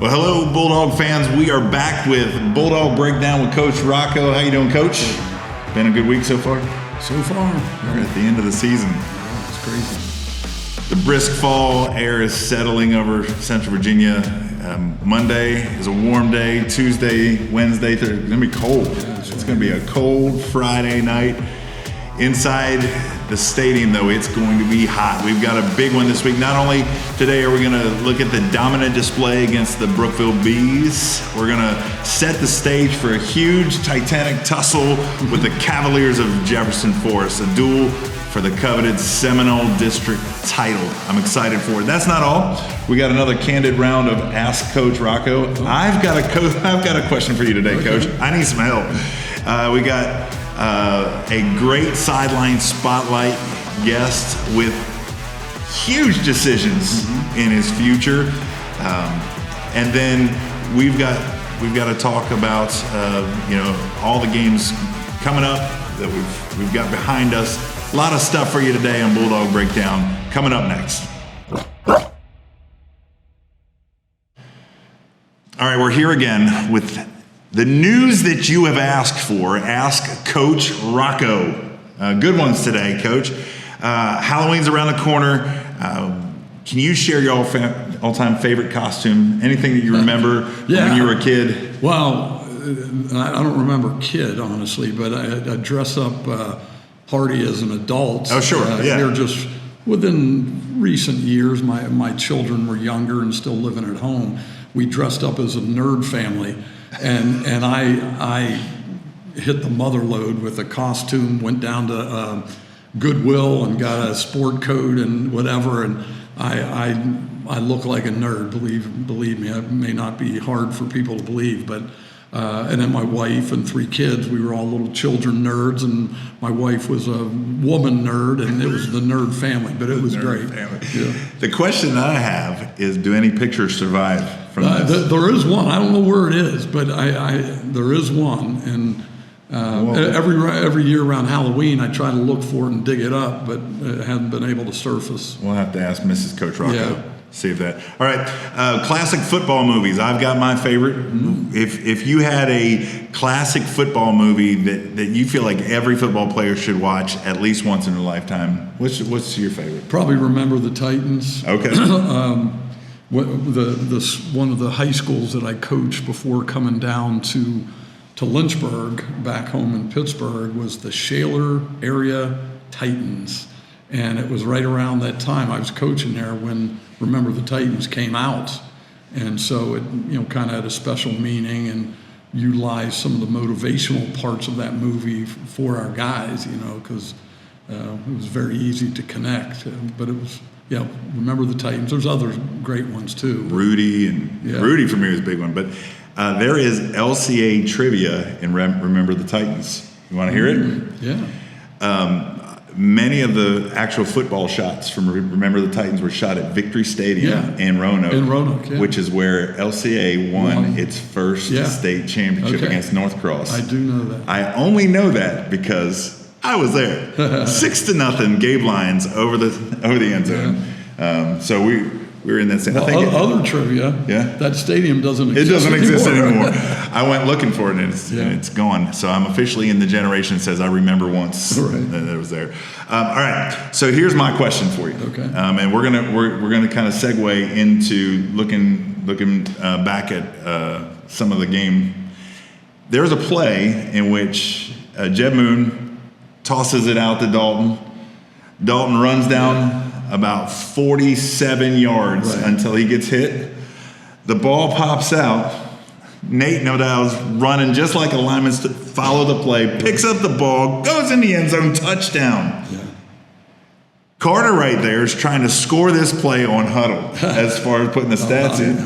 Well, hello, Bulldog fans. We are back with Bulldog Breakdown with Coach Rocco. How you doing, Coach? Been a good week so far? So far. We're at the end of the season. Yeah, it's crazy. The brisk fall air is settling over Central Virginia. Monday is a warm day. Tuesday, Wednesday, Thursday, it's going to be cold. Yeah, it's going to be a cold Friday night. Inside the stadium, though, it's going to be hot. We've got a big one this week. Not only today are we going to look at the dominant display against the Brookville Bees, we're going to set the stage for a huge titanic tussle with the Cavaliers of Jefferson Forest, a duel for the coveted Seminole District title. I'm excited for it. That's not all. We got another candid round of Ask Coach Rocco. I've got a question for you today, Coach. I need some help. We got a great Sideline Spotlight guest with huge decisions in his future, and then we've got to talk about all the games coming up that we've got behind us. A lot of stuff for you today on Bulldog Breakdown coming up next. All right, we're here again with the news that you have asked for. Ask Coach Rocco. Good ones today, Coach. Halloween's around the corner. Can you share your all-time favorite costume? Anything that you remember when you were a kid? Well, I don't remember kid, honestly, but I dress up party as an adult. Oh, sure. Here just within recent years, my children were younger and still living at home. We dressed up as a nerd family. And I hit the mother lode with a costume, went down to Goodwill and got a sport coat and whatever, and I look like a nerd, believe me. It may not be hard for people to believe, but and then my wife and 3 kids, we were all little children nerds, and my wife was a woman nerd, and it was the nerd family, but it was great. Yeah. The question that I have is, do any pictures survive from this? There is one. I don't know where it is, but there is one, and every year around Halloween, I try to look for it and dig it up, but haven't been able to surface. We'll have to ask Mrs. Coach Rocco. Yeah. See if that. All right, classic football movies. I've got my favorite. Mm-hmm. If you had a classic football movie that you feel like every football player should watch at least once in their lifetime, what's your favorite? Probably Remember the Titans. Okay. One of the high schools that I coached before coming down to Lynchburg, back home in Pittsburgh, was the Shaler Area Titans. And it was right around that time I was coaching there when Remember the Titans came out. And so it kind of had a special meaning and utilized some of the motivational parts of that movie for our guys, because it was very easy to connect. But it was, Remember the Titans. There's other great ones too. Rudy for me was a big one. But there is LCA trivia in Remember the Titans. You want to hear it? Yeah. Many of the actual football shots from Remember the Titans were shot at Victory Stadium in Roanoke. Which is where LCA won its first state championship against North Cross. I do know that. I only know that because I was there. 6-0 Gabe Lyons over the end zone. Yeah. So we were in that same. Other trivia. Yeah. That stadium doesn't exist. It doesn't exist anymore. I went looking for it and it's gone. So I'm officially in the generation that says I remember once that it was there. All right. So here's my question for you. Okay. And we're gonna kind of segue into looking back at some of the game. There's a play in which Jeb Moon tosses it out to Dalton. Dalton runs down about 47 yards until he gets hit. The ball pops out. Nate, no doubt, is running just like a lineman to follow the play, picks up the ball, goes in the end zone, touchdown. Yeah. Carter right there is trying to score this play on Huddle as far as putting the stats in.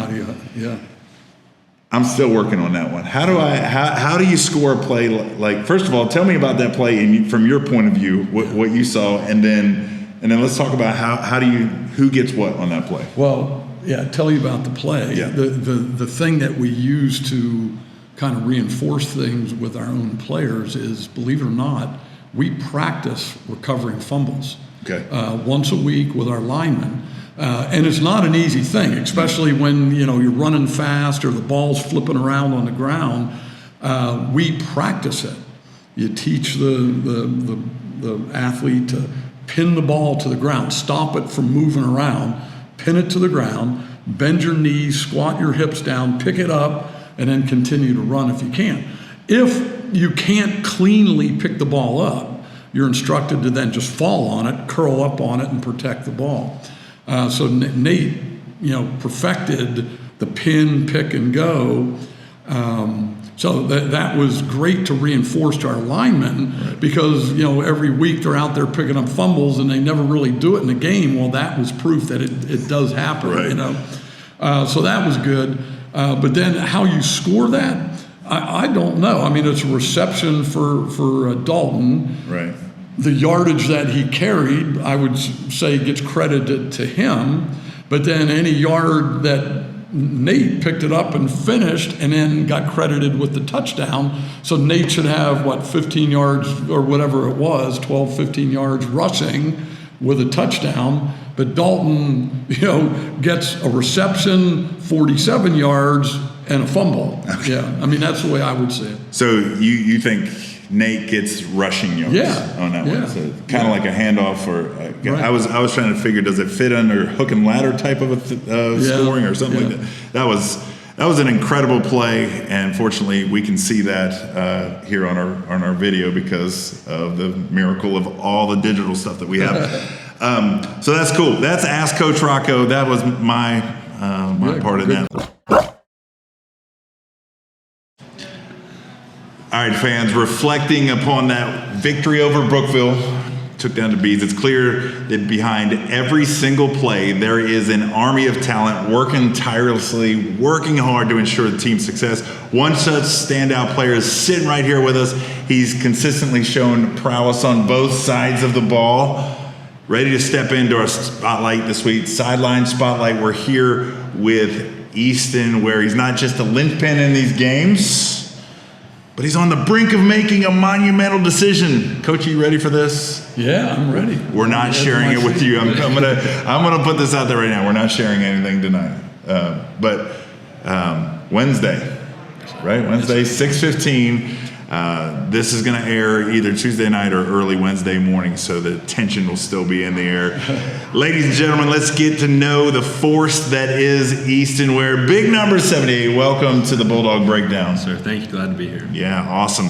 I'm still working on that one. How do you score a play like, first of all, tell me about that play from your point of view, what you saw, and then let's talk about who gets what on that play. Well, tell you about the play. Yeah. The thing that we use to kind of reinforce things with our own players is, believe it or not, we practice recovering fumbles. Okay. Once a week with our linemen. And it's not an easy thing, especially when, you're running fast or the ball's flipping around on the ground. We practice it. You teach the athlete to pin the ball to the ground, stop it from moving around, pin it to the ground, bend your knees, squat your hips down, pick it up, and then continue to run if you can. If you can't cleanly pick the ball up, you're instructed to then just fall on it, curl up on it, and protect the ball. So Nate, perfected the pin, pick, and go. So that was great to reinforce to our linemen, right? Because, every week they're out there picking up fumbles and they never really do it in the game. Well, that was proof that it does happen, right. So that was good. But then how you score that, I don't know. I mean, it's a reception for Dalton. Right. The yardage that he carried, I would say, gets credited to him. But then any yard that Nate picked it up and finished and then got credited with the touchdown. So Nate should have, 15 yards or whatever it was, 12, 15 yards rushing with a touchdown. But Dalton, gets a reception, 47 yards, and a fumble. Okay. Yeah, I mean, that's the way I would say it. So you think Nate gets rushing yards on that one? So kind of like a handoff or right. I was trying to figure, does it fit under hook and ladder type of scoring or something like that? That was an incredible play, and fortunately we can see that here on our video because of the miracle of all the digital stuff that we have. So that's cool. That's Ask Coach Rocco. That was my part of that. All right, fans, reflecting upon that victory over Brookville, took down the Bees, it's clear that behind every single play, there is an army of talent working tirelessly, working hard to ensure the team's success. One such standout player is sitting right here with us. He's consistently shown prowess on both sides of the ball. Ready to step into our spotlight this week, Sideline Spotlight. We're here with Easton Ware. He's not just a linchpin in these games, but he's on the brink of making a monumental decision. Coach, are you ready for this? Yeah, I'm ready. We're not sharing it with you. I'm gonna put this out there right now. We're not sharing anything tonight. But Wednesday, right? Wednesday, 6:15. This is going to air either Tuesday night or early Wednesday morning, so the tension will still be in the air. Ladies and gentlemen, let's get to know the force that is Easton Ware. Big number 78. Welcome to the Bulldog Breakdown. Sir, thank you. Glad to be here. Yeah, awesome.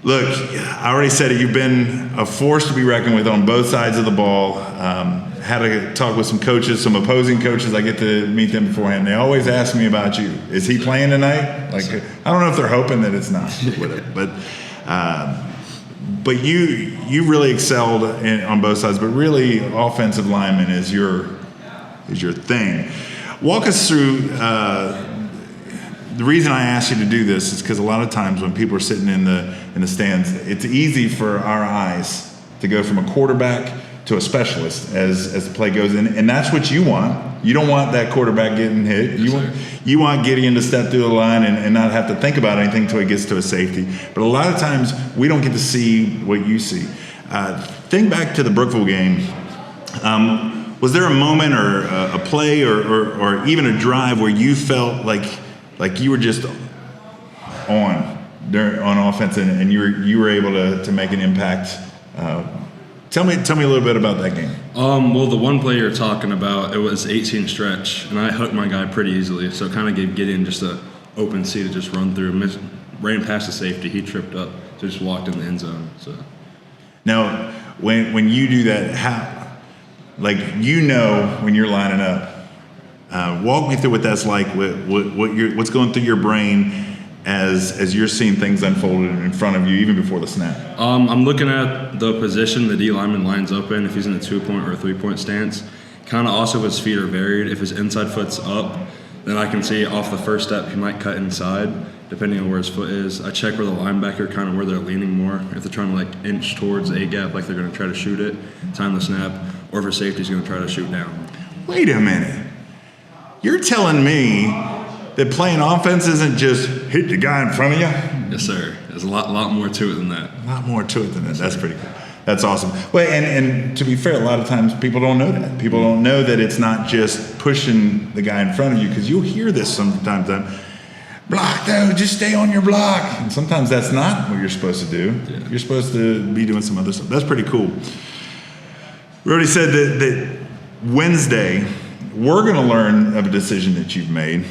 Look, I already said it. You've been a force to be reckoned with on both sides of the ball. Had a talk with some coaches, some opposing coaches. I get to meet them beforehand. They always ask me about you. Is he playing tonight? Like, I don't know if they're hoping that it's not, but you really excelled on both sides. But really, offensive lineman is your thing. Walk us through. The reason I asked you to do this is because a lot of times when people are sitting in the stands, it's easy for our eyes to go from a quarterback to a specialist as the play goes in, and that's what you want. You don't want that quarterback getting hit. You want Gideon to step through the line and not have to think about anything until he gets to a safety. But a lot of times we don't get to see what you see. Think back to the Brookville game. Was there a moment or a play or even a drive where you felt like you were just on offense and you were able to make an impact? Tell me a little bit about that game. Well, the one play you're talking about, it was 18 stretch, and I hooked my guy pretty easily, so it kind of gave Gideon just an open seat to just run through. Ran past the safety, he tripped up, so just walked in the end zone. So now, when you do that, how, when you're lining up, walk me through what that's like. What's going through your brain as you're seeing things unfolded in front of you, even before the snap? I'm looking at the position the D lineman lines up in, if he's in a 2-point or a 3-point stance. Kind of also if his feet are varied. If his inside foot's up, then I can see off the first step he might cut inside, depending on where his foot is. I check where the linebacker, kind of where they're leaning more. If they're trying to inch towards A gap, like they're going to try to shoot it, time the snap, or if his safety's going to try to shoot down. Wait a minute. You're telling me that playing offense isn't just hit the guy in front of you? Yes, sir. There's a lot more to it than that. A lot more to it than that. That's pretty cool. That's awesome. Well, and to be fair, a lot of times people don't know that. People don't know that it's not just pushing the guy in front of you, because you'll hear this sometimes. Block though, just stay on your block. And sometimes that's not what you're supposed to do. Yeah. You're supposed to be doing some other stuff. That's pretty cool. We already said that Wednesday, we're going to learn of a decision that you've made.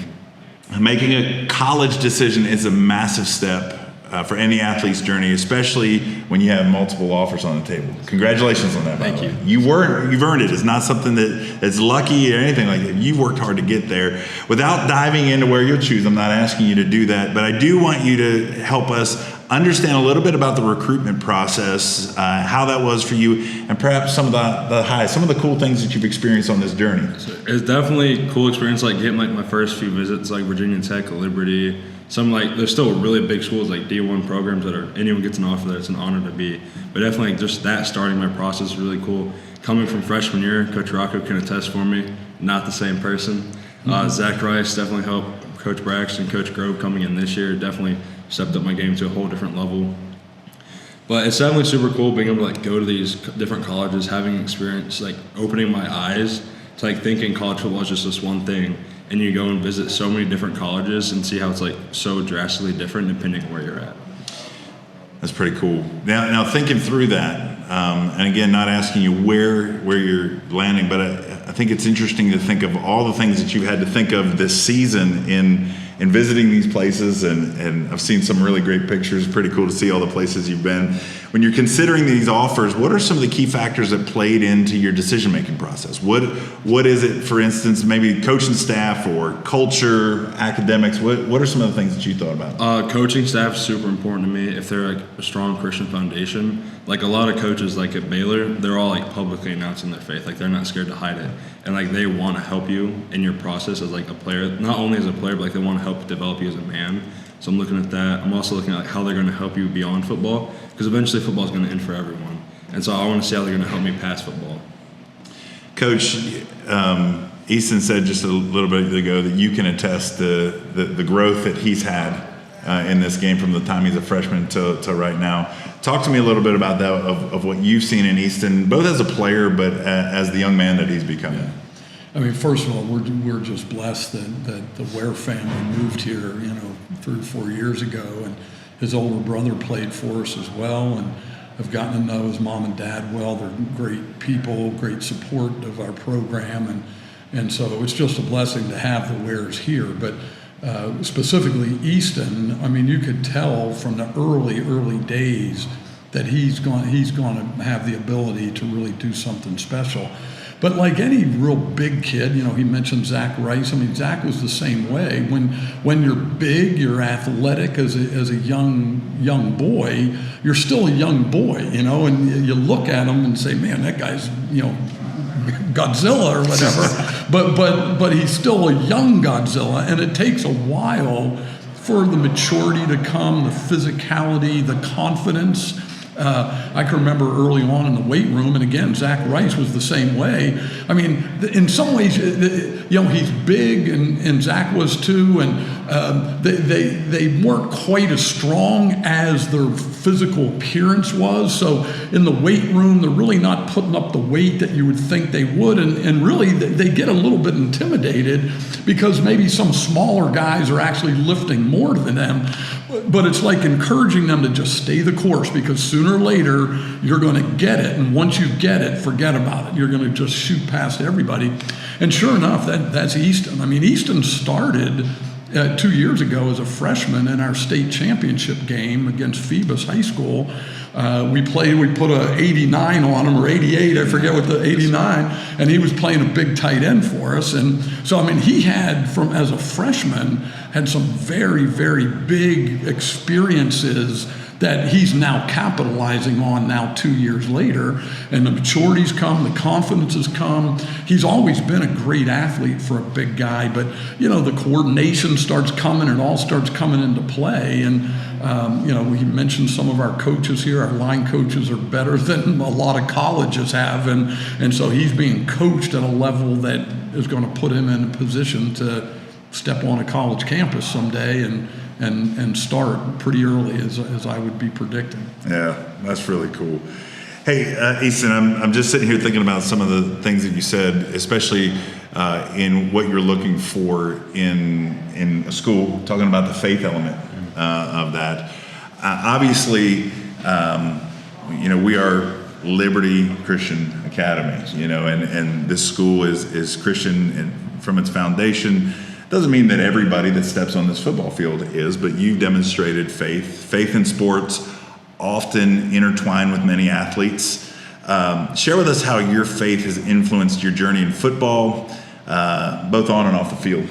Making a college decision is a massive step for any athlete's journey, especially when you have multiple offers on the table. Congratulations on that. Thank you. You've earned it. It's not something that's lucky or anything like that. You've worked hard to get there. Without diving into where you'll choose, I'm not asking you to do that, but I do want you to help us understand a little bit about the recruitment process, how that was for you, and perhaps some of the highs, some of the cool things that you've experienced on this journey. It's definitely a cool experience, like getting like my first few visits, like Virginia Tech, Liberty. Some there's still really big schools like D1 programs that anyone gets an offer there. It's an honor to be. But definitely just that starting my process is really cool. Coming from freshman year, Coach Rocco can attest for me, not the same person. Zach Rice definitely helped. Coach Braxton, Coach Grove coming in this year definitely stepped up my game to a whole different level. But it's definitely super cool being able to go to these different colleges, having experience, opening my eyes to thinking college football is just this one thing. And you go and visit so many different colleges and see how it's so drastically different depending on where you're at. That's pretty cool. Now thinking through that, and again, not asking you where you're landing, but I think it's interesting to think of all the things that you've had to think of this season in visiting these places, and I've seen some really great pictures. Pretty cool to see all the places you've been. When you're considering these offers, what are some of the key factors that played into your decision-making process? What is it, for instance, maybe coaching staff or culture, academics? What are some of the things that you thought about? Coaching staff is super important to me. If they're a strong Christian foundation, a lot of coaches at Baylor, they're all publicly announcing their faith. They're not scared to hide it, and they want to help you in your process as a player, not only as a player, but they want to help develop you as a man. So I'm looking at that. I'm also looking at how they're going to help you beyond football, because eventually football is going to end for everyone. And so I want to see how they're going to help me past football. Coach, Easton said just a little bit ago that you can attest the growth that he's had in this game from the time he's a freshman to right now. Talk to me a little bit about that, of what you've seen in Easton, both as a player but as the young man that he's becoming. Yeah. I mean, first of all, we're just blessed that the Ware family moved here, 3 or 4 years ago, and his older brother played for us as well, and I've gotten to know his mom and dad well. They're great people, great support of our program, and so it's just a blessing to have the Wares here. But specifically Easton, I mean, you could tell from the early days that he's going to have the ability to really do something special. But like any real big kid, he mentioned Zach Rice. I mean, Zach was the same way. When you're big, you're athletic as a young boy, you're still a young boy, and you look at him and say, man, that guy's, Godzilla or whatever. but he's still a young Godzilla, and it takes a while for the maturity to come, the physicality, the confidence. I can remember early on in the weight room, and again, Zach Rice was the same way. I mean, in some ways, he's big, and Zach was too, and they weren't quite as strong as their physical appearance was. So in the weight room, they're really not putting up the weight that you would think they would, and really they get a little bit intimidated because maybe some smaller guys are actually lifting more than them. But it's like encouraging them to just stay the course, because sooner or later you're going to get it, and once you get it, forget about it. You're going to just shoot past everybody. And sure enough, that's Easton. I mean, Easton started 2 years ago as a freshman in our state championship game against Phoebus High School. We put a 89 on him, or 88, I forget what the 89, and he was playing a big tight end for us. And so, I mean, he had, as a freshman, had some very, very big experiences that he's now capitalizing on now 2 years later. And the maturity's come, the confidence has come. He's always been a great athlete for a big guy, but, the coordination starts coming, and all starts coming into play. And, we mentioned some of our coaches here. Our line coaches are better than a lot of colleges have. And so he's being coached at a level that is going to put him in a position to step on a college campus someday and start pretty early, as I would be predicting. Yeah, that's really cool. Hey, Easton, I'm just sitting here thinking about some of the things that you said, especially in what you're looking for in a school, talking about the faith element of that. Obviously, we are Liberty Christian Academy, and this school is Christian and from its foundation. Doesn't mean that everybody that steps on this football field is, but you've demonstrated faith in sports, often intertwined with many athletes. Share with us how your faith has influenced your journey in football, both on and off the field.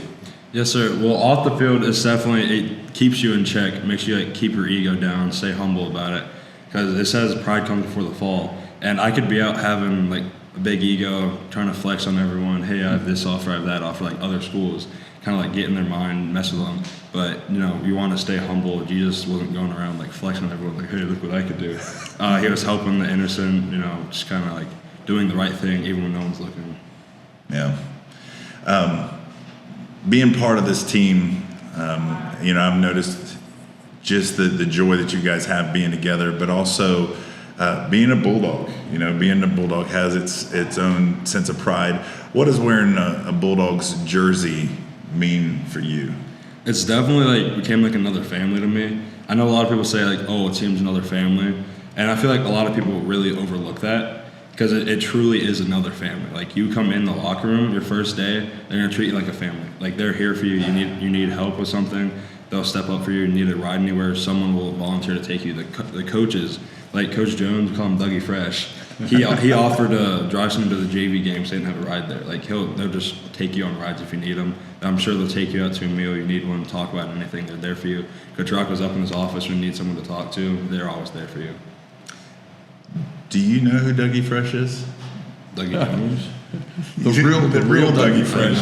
Yes, sir. Well, off the field, it keeps you in check, makes you keep your ego down, stay humble about it, because it says pride comes before the fall. And I could be out having a big ego, trying to flex on everyone. Hey, I have this offer, I have that offer, like other schools. Kind of get in their mind, mess with them. But, you want to stay humble. Jesus wasn't going around flexing on everyone hey, look what I could do. He was helping the innocent, just kind of doing the right thing even when no one's looking. Yeah. Being part of this team, I've noticed just the joy that you guys have being together, but also being a Bulldog. Being a Bulldog has its own sense of pride. What does wearing a Bulldogs jersey mean for you? It's definitely became another family to me. I know a lot of people say oh, it seems another family, and I feel a lot of people really overlook that because it truly is another family. You come in the locker room your first day, they're gonna treat you like a family. They're here for you. You need help with something, they'll step up for you. You need to ride anywhere, someone will volunteer to take you. The coaches, Coach Jones, we call him Dougie Fresh. He offered to drive someone to the JV game so they didn't have to ride there. They'll just take you on rides if you need them. I'm sure they'll take you out to a meal. You need one to talk about anything. They're there for you. Coach Rock was up in his office when you need someone to talk to. They're always there for you. Do you know who Dougie Fresh is? Dougie Jones? The real Dougie Fresh.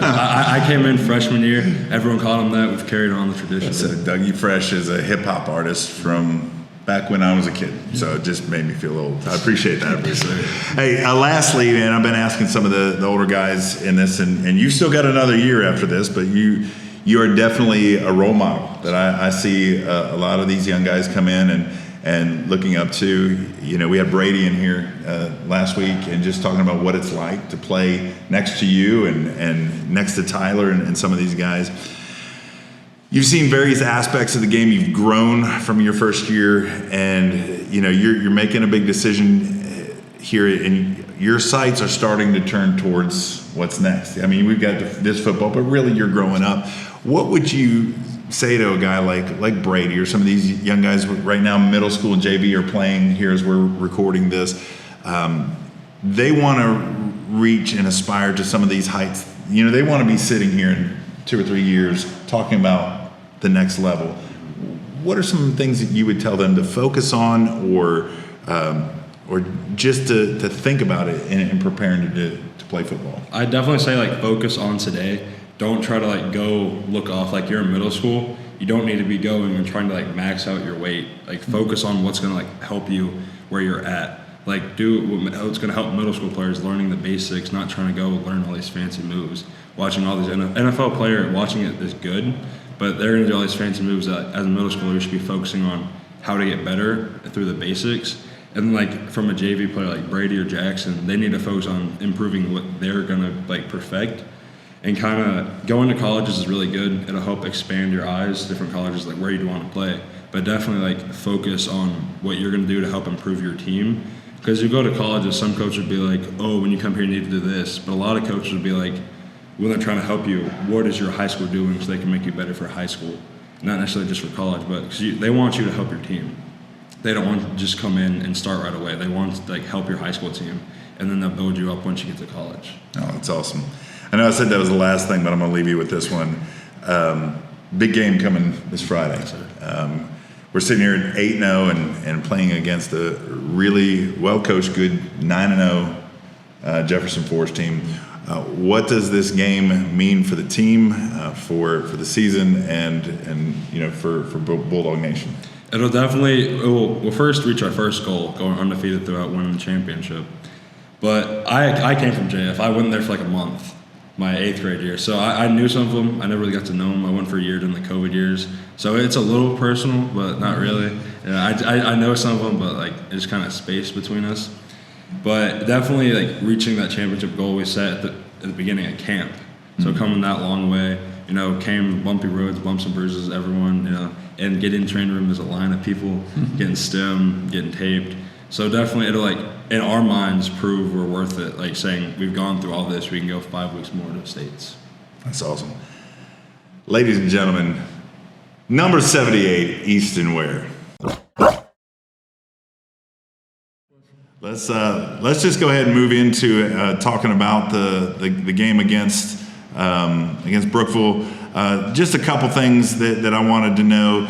I came in freshman year. Everyone called him that. We've carried on the tradition. So Dougie Fresh is a hip hop artist from back when I was a kid, so it just made me feel old. I appreciate that. Hey, lastly, man, I've been asking some of the older guys in this, and you've still got another year after this, but you are definitely a role model that I see a lot of these young guys come in and looking up to. We had Brady in here last week and just talking about what it's like to play next to you and next to Tyler and some of these guys. You've seen various aspects of the game. You've grown from your first year, and you're making a big decision here, and your sights are starting to turn towards what's next. I mean, we've got this football, but really you're growing up. What would you say to a guy like Brady or some of these young guys right now, middle school and JV, are playing here as we're recording this? They want to reach and aspire to some of these heights. They want to be sitting here in 2 or 3 years talking about the next level. What are some things that you would tell them to focus on, or just to think about it in preparing to play football? I definitely say focus on today. Don't try to go look off you're in middle school. You don't need to be going and trying to max out your weight. Focus on what's going to help you where you're at. Do what's going to help middle school players, learning the basics, not trying to go learn all these fancy moves. Watching all these NFL player, watching it is good, but they're going to do all these fancy moves that as a middle schooler you should be focusing on how to get better through the basics. And from a JV player like Brady or Jackson, they need to focus on improving what they're going to perfect. And kind of going to colleges is really good. It'll help expand your eyes, different colleges, where you'd want to play. But definitely focus on what you're going to do to help improve your team. Because you go to colleges, some coaches would be oh, when you come here you need to do this. But a lot of coaches would be when they're trying to help you, what is your high school doing so they can make you better for high school? Not necessarily just for college, but because they want you to help your team. They don't want to just come in and start right away. They want to help your high school team, and then they'll build you up once you get to college. Oh, that's awesome. I know I said that was the last thing, but I'm going to leave you with this one. Big game coming this Friday. We're sitting here at 8-0 and playing against a really well-coached, good 9-0 Jefferson Forest team. What does this game mean for the team, for the season, and for Bulldog Nation? We'll first reach our first goal, going undefeated throughout winning the championship. But I came from JF. I went there for a month. my 8th grade year. So I knew some of them. I never really got to know them. I went for a year during the COVID years. So it's a little personal, but not really. I know some of them, but like it's kind of space between us. But definitely like reaching that championship goal we set at the beginning of camp. So coming that long way, came bumpy roads, bumps and bruises, everyone, and get in training room, there's a line of people getting stemmed, getting taped. So definitely it'll like, in our minds, prove we're worth it. Like saying we've gone through all this, we can go 5 weeks more to states. That's awesome. Ladies and gentlemen, number 78, Easton Ware. Let's just go ahead and move into talking about the game against Brookville. Just a couple things that I wanted to know.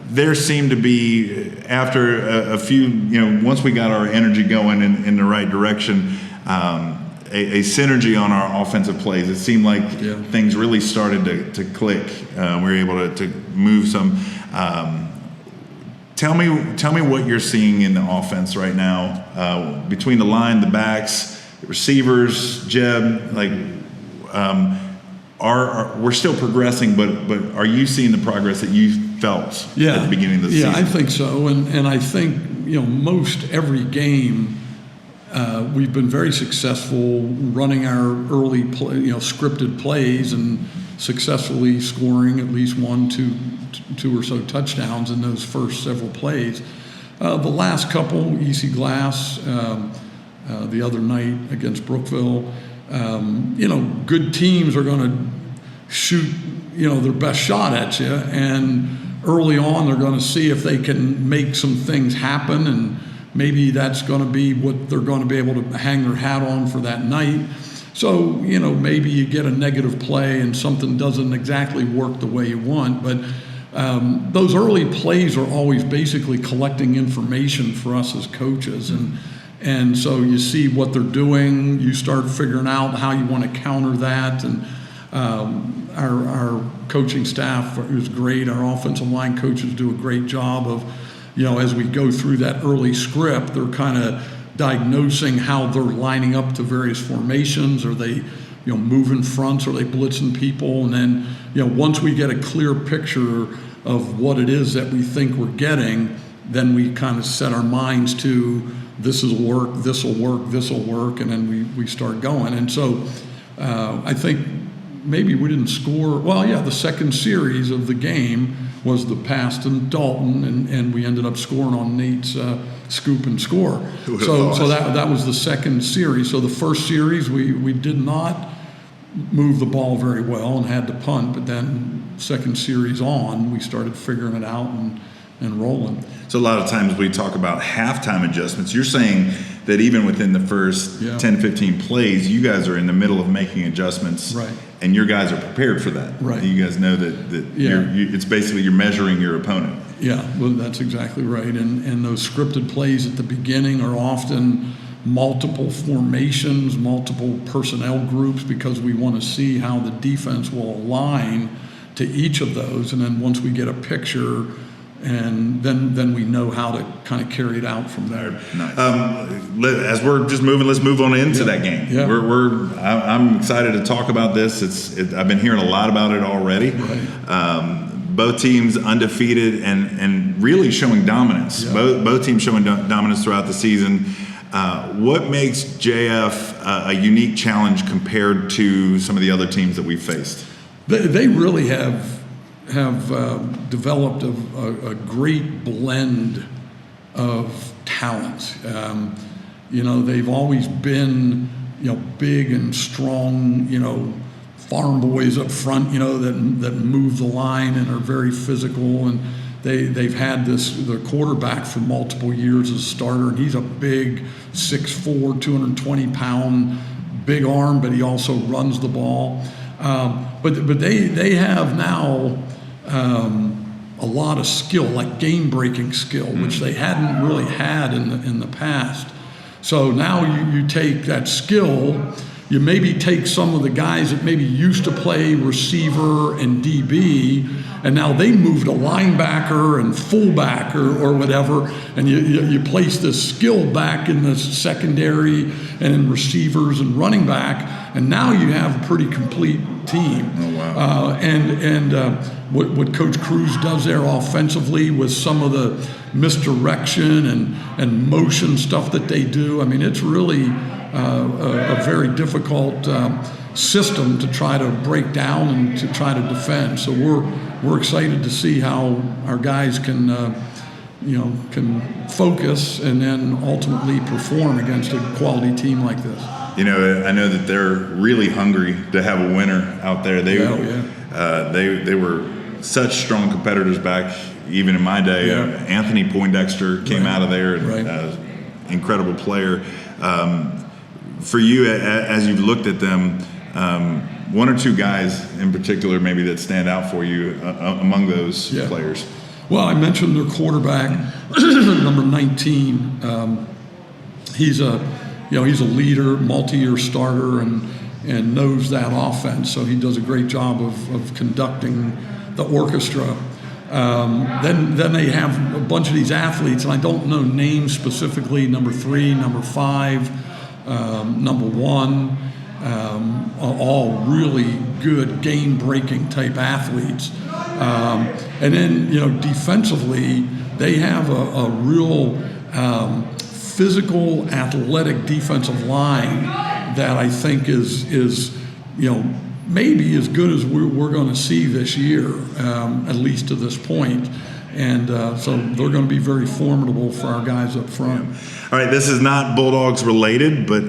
There seemed to be, after a few, once we got our energy going in the right direction, a synergy on our offensive plays. It seemed like things really started to click. We were able to move some. Tell me what you're seeing in the offense right now, between the line, the backs, the receivers, Jeb. Like, we're still progressing, but are you seeing the progress that you felt at the beginning of the season? Yeah, I think so, and I think most every game we've been very successful running our early scripted plays and successfully scoring at least 1, 2 or so touchdowns in those first several plays. The last couple, easy glass, the other night against Brookville, good teams are going to shoot, their best shot at you, and early on they're going to see if they can make some things happen, and maybe that's going to be what they're going to be able to hang their hat on for that night. So, maybe you get a negative play and something doesn't exactly work the way you want, but those early plays are always basically collecting information for us as coaches, and so you see what they're doing, you start figuring out how you want to counter that, and our coaching staff is great. Our offensive line coaches do a great job of, as we go through that early script, they're kind of diagnosing how they're lining up to various formations. Are they, moving fronts? Are they blitzing people? And then, once we get a clear picture of what it is that we think we're getting, then we kind of set our minds to this will work, this will work, this will work, and then we start going. And so I think maybe we didn't score. Well, the second series of the game was the pass to Dalton, and we ended up scoring on Nate's scoop and score. So that was the second series. So the first series we did not move the ball very well and had to punt, but then second series on, we started figuring it out and rolling. So a lot of times we talk about halftime adjustments. You're saying that even within the first 10, 15 plays, you guys are in the middle of making adjustments, right? And your guys are prepared for that. Right. You guys know that it's basically you're measuring your opponent. Yeah, well, that's exactly right. And those scripted plays at the beginning are often multiple formations, multiple personnel groups, because we want to see how the defense will align to each of those. And then once we get a picture, and then we know how to kind of carry it out from there. Nice. As we're just moving, let's move on into that game. Yeah. I'm excited to talk about this. I've been hearing a lot about it already. Right. Both teams undefeated and really showing dominance. Yeah. Both teams showing dominance throughout the season. What makes JF a unique challenge compared to some of the other teams that we've faced? They really have developed a great blend of talent. They've always been, big and strong, farm boys up front, that move the line and are very physical. And they've had their quarterback for multiple years as a starter, and he's a big 6'4", 220-pound, big arm, but he also runs the ball. But they have now a lot of skill, like game-breaking skill, which they hadn't really had in the past. So now you take that skill you maybe take some of the guys that maybe used to play receiver and DB, and now they move to linebacker and fullback or whatever, and you place this skill back in the secondary and in receivers and running back, and now you have a pretty complete team. Oh, wow. What Coach Cruz does there offensively with some of the misdirection and motion stuff that they do, I mean, it's really a very difficult system to try to break down and to try to defend. So we're excited to see how our guys can focus and then ultimately perform against a quality team like this. I know that they're really hungry to have a winner out there. They were such strong competitors back even in my day. Yeah. Anthony Poindexter came out of there, Right. Incredible player. For you, as you've looked at them, one or two guys in particular maybe that stand out for you among those players? Well, I mentioned their quarterback, number 19. He's a leader, multi-year starter, and knows that offense. So he does a great job of conducting the orchestra. Then they have a bunch of these athletes, and I don't know names specifically. Number 3, number 5, number 1, all really good game-breaking type athletes. And then, defensively, they have a real physical, athletic defensive line that I think is maybe as good as we're going to see this year, at least to this point. And so they're going to be very formidable for our guys up front. All right, this is not Bulldogs related, but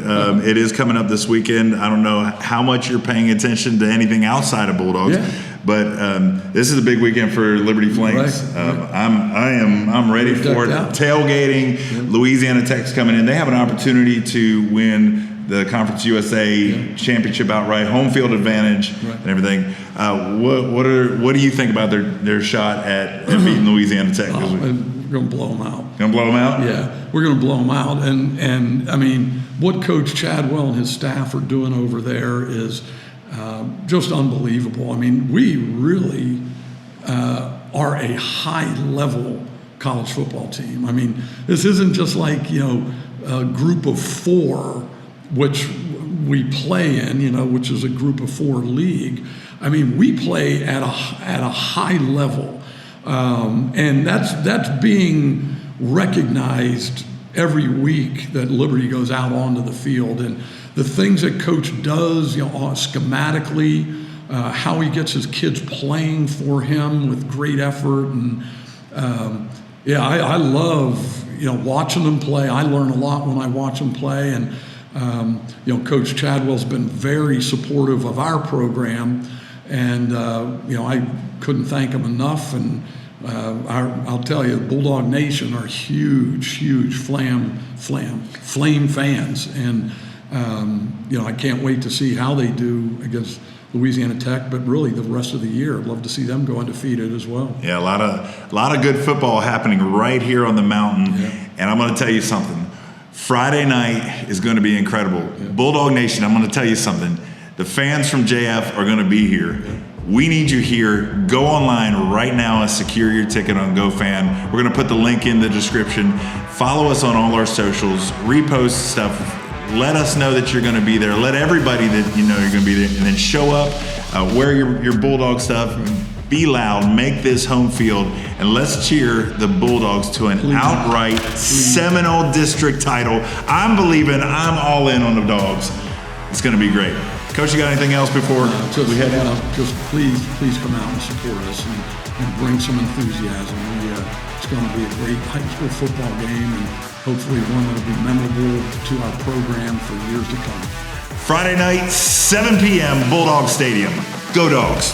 it is coming up this weekend. I don't know how much you're paying attention to anything outside of Bulldogs, but this is a big weekend for Liberty Flames. Right. I'm ready for it. Tailgating, Louisiana Tech's coming in. They have an opportunity to win the Conference USA championship outright, home field advantage, and everything. What do you think about their shot at beating Louisiana Tech? We're going to blow them out. Going to blow them out? Yeah, we're going to blow them out. And I mean, what Coach Chadwell and his staff are doing over there is just unbelievable. I mean, we really are a high-level college football team. I mean, this isn't just like, a group of 4, which we play in, which is a group of 4 league. I mean, we play at a high level, and that's being recognized every week that Liberty goes out onto the field. And the things that Coach does, schematically, how he gets his kids playing for him with great effort, and I love watching them play. I learn a lot when I watch them play, and Coach Chadwell's been very supportive of our program, and I couldn't thank him enough. And I'll tell you, Bulldog Nation are huge Flame fans, and I can't wait to see how they do against Louisiana Tech, but really the rest of the year. I'd love to see them go undefeated as well. Yeah, a lot of good football happening right here on the mountain, and I'm going to tell you something. Friday night is going to be incredible. Yeah. Bulldog Nation, I'm going to tell you something. The fans from JF are going to be here. Yeah. We need you here. Go online right now and secure your ticket on GoFan. We're going to put the link in the description. Follow us on all our socials. Repost stuff. Let us know that you're going to be there. Let everybody that you're going to be there. And then show up, wear your Bulldog stuff. Be loud, make this home field, and let's cheer the Bulldogs to an outright Seminole District title. I'm all in on the Dogs. It's going to be great. Coach, you got anything else before we head out? Just please come out and support us and bring some enthusiasm. It's going to be a great high school football game, and hopefully one that will be memorable to our program for years to come. Friday night, 7 p.m., Bulldog Stadium. Go Dogs.